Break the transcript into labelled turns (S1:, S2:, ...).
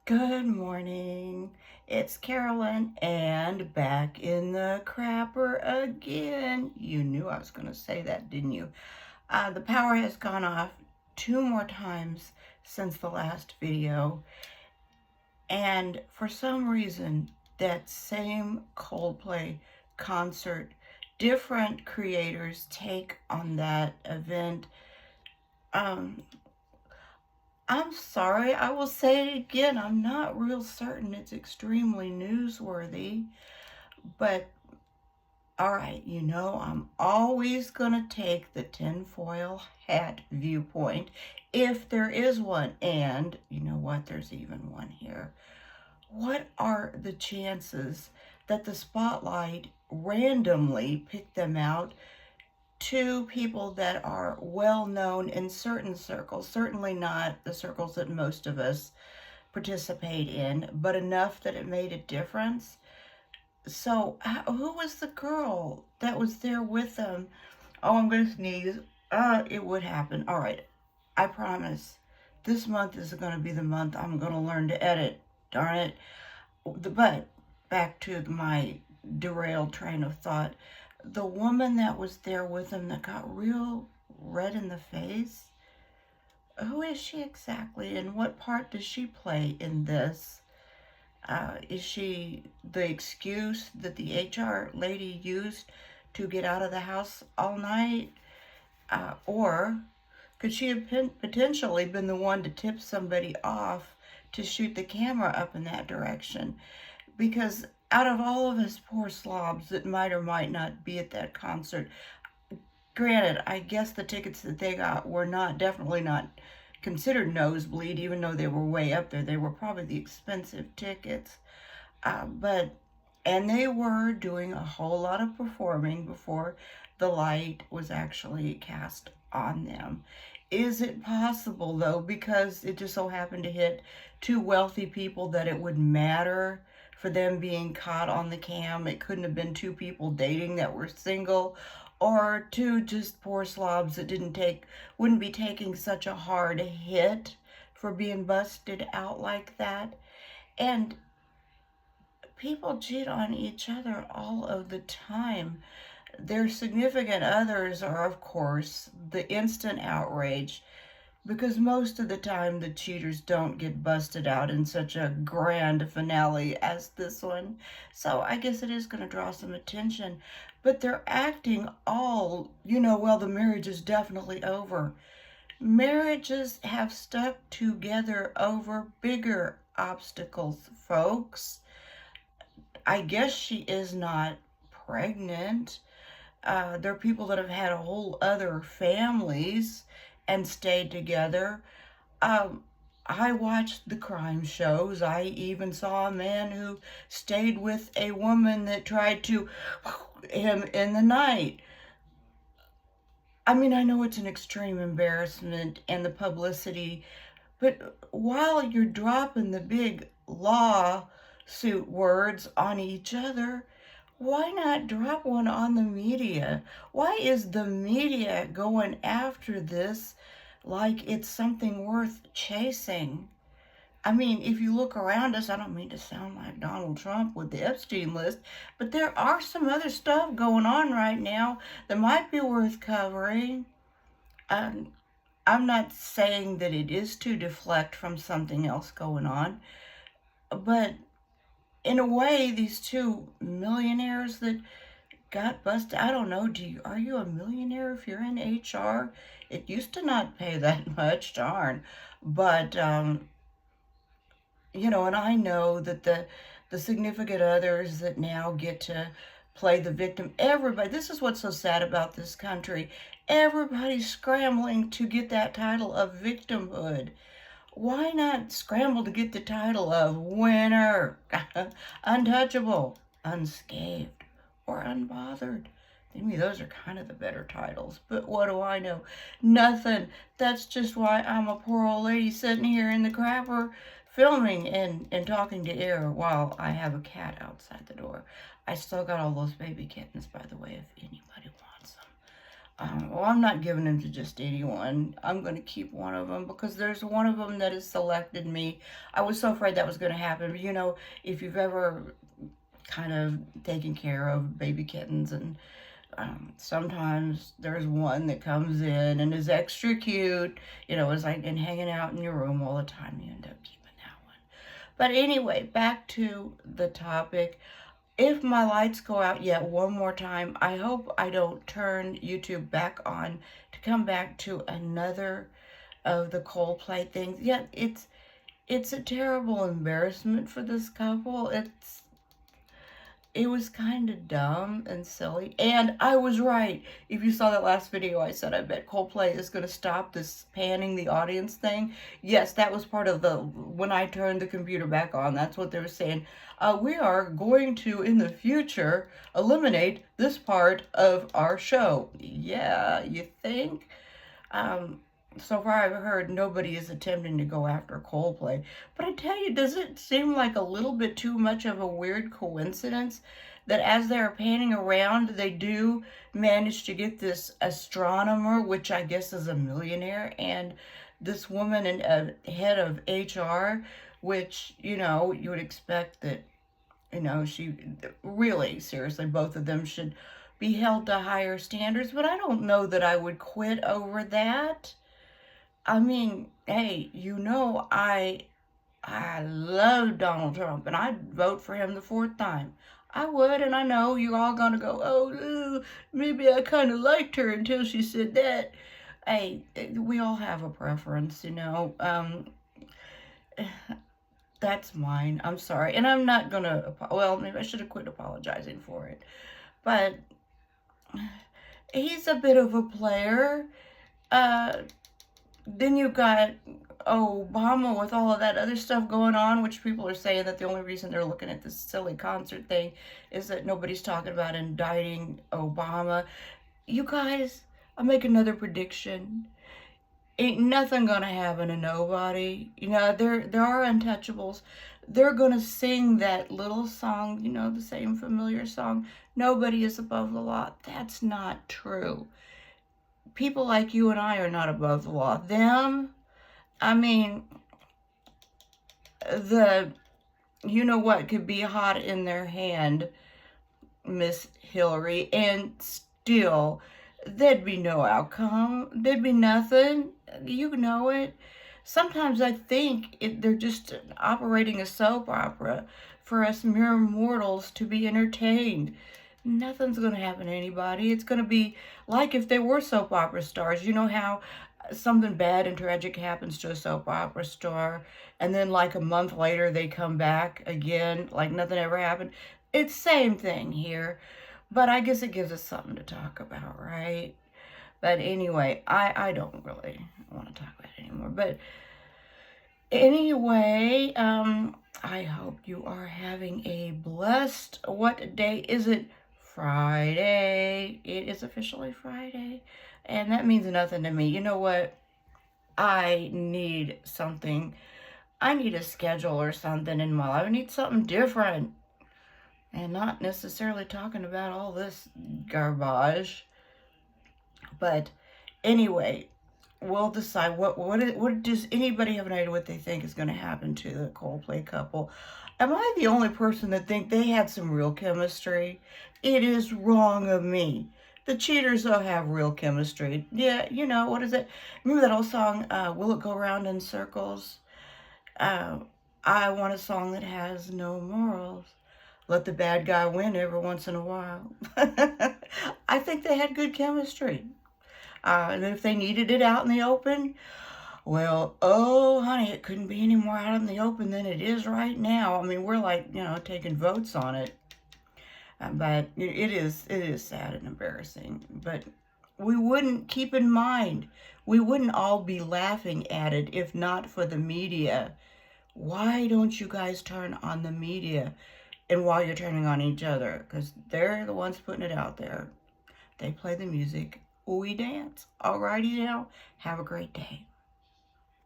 S1: Good morning. It's Carolyn and back in the crapper again. You knew I was going to say that, didn't you? The power has gone off 2 more times since the last video. And for some reason, that same Coldplay concert, different creators take on that event. I'm sorry, I will say it again. I'm not real certain it's extremely newsworthy, but all right, I'm always going to take the tinfoil hat viewpoint if there is one. And you know what? There's even one here. What are the chances that the spotlight randomly picked them out? Two people that are well known in certain circles, certainly not the circles that most of us participate in, but enough that it made a difference. So, who was the girl that was there with them? Oh, I'm going to sneeze. It would happen. All right, I promise. This month is going to be the month I'm going to learn to edit. Darn it. But back to my derailed train of thought. The woman that was there with him that got real red in the face, who is she exactly, and what part does she play in this? Is she the excuse that the HR lady used to get out of the house all night? Or could she have potentially been the one to tip somebody off to shoot the camera up in that direction? Because out of all of us poor slobs that might or might not be at that concert, granted, I guess the tickets that they got were definitely not considered nosebleed, even though they were way up there. They were probably the expensive tickets. And they were doing a whole lot of performing before the light was actually cast on them. Is it possible, though, because it just so happened to hit two wealthy people, that it would matter for them being caught on the cam? It couldn't have been two people dating that were single, or two just poor slobs that wouldn't be taking such a hard hit for being busted out like that. And people cheat on each other all of the time. Their significant others are, of course, the instant outrage, because most of the time the cheaters don't get busted out in such a grand finale as this one. So I guess it is going to draw some attention. But they're acting all, well, the marriage is definitely over. Marriages have stuck together over bigger obstacles, folks. I guess she is not pregnant. There are people that have had whole other families and stayed together. I watched the crime shows. I even saw a man who stayed with a woman that tried to him in the night. I mean, I know it's an extreme embarrassment and the publicity, but while you're dropping the big lawsuit words on each other, why not drop one on the media? Why is the media going after this like it's something worth chasing? I mean, if you look around us, I don't mean to sound like Donald Trump with the Epstein list, but there are some other stuff going on right now that might be worth covering. I'm not saying that it is to deflect from something else going on, but in a way, these two millionaires that got busted, I don't know, are you a millionaire if you're in HR? It used to not pay that much, darn. But and I know that the significant others that now get to play the victim, everybody, this is what's so sad about this country. Everybody's scrambling to get that title of victimhood. Why not scramble to get the title of winner, untouchable, unscathed, or unbothered? Maybe those are kind of the better titles, but what do I know? Nothing. That's just why I'm a poor old lady sitting here in the crapper filming and talking to air while I have a cat outside the door. I still got all those baby kittens, by the way, if anybody wants them. well, I'm not giving them to just anyone. I'm going to keep one of them because there's one of them that has selected me. I was so afraid that was going to happen. But, you know, if you've ever kind of taken care of baby kittens, and sometimes there's one that comes in and is extra cute, you know, is like and hanging out in your room all the time. You end up keeping that one. But anyway, back to the topic. If my lights go out yet one more time, I hope I don't turn YouTube back on to come back to another of the Coldplay things. Yet it's a terrible embarrassment for this couple. It was kind of dumb and silly. And I was right. If you saw that last video, I said, I bet Coldplay is going to stop this panning the audience thing. Yes, that was part of when I turned the computer back on, that's what they were saying. We are going to, in the future, eliminate this part of our show. Yeah, you think? So far I've heard nobody is attempting to go after Coldplay. But I tell you, does it seem like a little bit too much of a weird coincidence that as they're panning around, they do manage to get this astronomer, which I guess is a millionaire, and this woman and head of HR, which, you know, you would expect that, you know, she really, seriously, both of them should be held to higher standards. But I don't know that I would quit over that. I mean, hey, you know, I love Donald Trump, and I'd vote for him the 4th time. I would, and I know you're all gonna go, oh, maybe I kind of liked her until she said that. Hey, we all have a preference, you know. That's mine. I'm sorry, and I'm not gonna. Well, maybe I should have quit apologizing for it, but he's a bit of a player. Then you got Obama with all of that other stuff going on, which people are saying that the only reason they're looking at this silly concert thing is that nobody's talking about indicting Obama. You guys, I'll make another prediction. Ain't nothing gonna happen to nobody. You know, there are untouchables. They're gonna sing that little song, you know, the same familiar song, nobody is above the law. That's not true. People like you and I are not above the law. Them, I mean, you know what could be hot in their hand, Miss Hillary, and still, there'd be no outcome. There'd be nothing. You know it. Sometimes I think they're just operating a soap opera for us mere mortals to be entertained. Nothing's going to happen to anybody. It's going to be like if they were soap opera stars. You know how something bad and tragic happens to a soap opera star, and then like a month later they come back again like nothing ever happened? It's same thing here, but I guess it gives us something to talk about, right? But anyway, I don't really want to talk about it anymore. But anyway, I hope you are having a blessed, what day is it? Friday. It is officially Friday, and that means nothing to me. You know what? I need something. I need a schedule or something in my life. I need something different, and not necessarily talking about all this garbage. But anyway, we'll decide what does anybody have an idea what they think is going to happen to the Coldplay couple? Am I the only person that think they had some real chemistry? It is wrong of me. The cheaters though have real chemistry. Yeah, you know, what is it? Remember that old song, Will It Go Round in Circles? I want a song that has no morals. Let the bad guy win every once in a while. I think they had good chemistry. And if they needed it out in the open, well, oh, honey, it couldn't be any more out in the open than it is right now. I mean, we're like, you know, taking votes on it. But it is sad and embarrassing. But we wouldn't, keep in mind, we wouldn't all be laughing at it if not for the media. Why don't you guys turn on the media and while you're turning on each other? Because they're the ones putting it out there. They play the music. We dance. Alrighty now. Have a great day.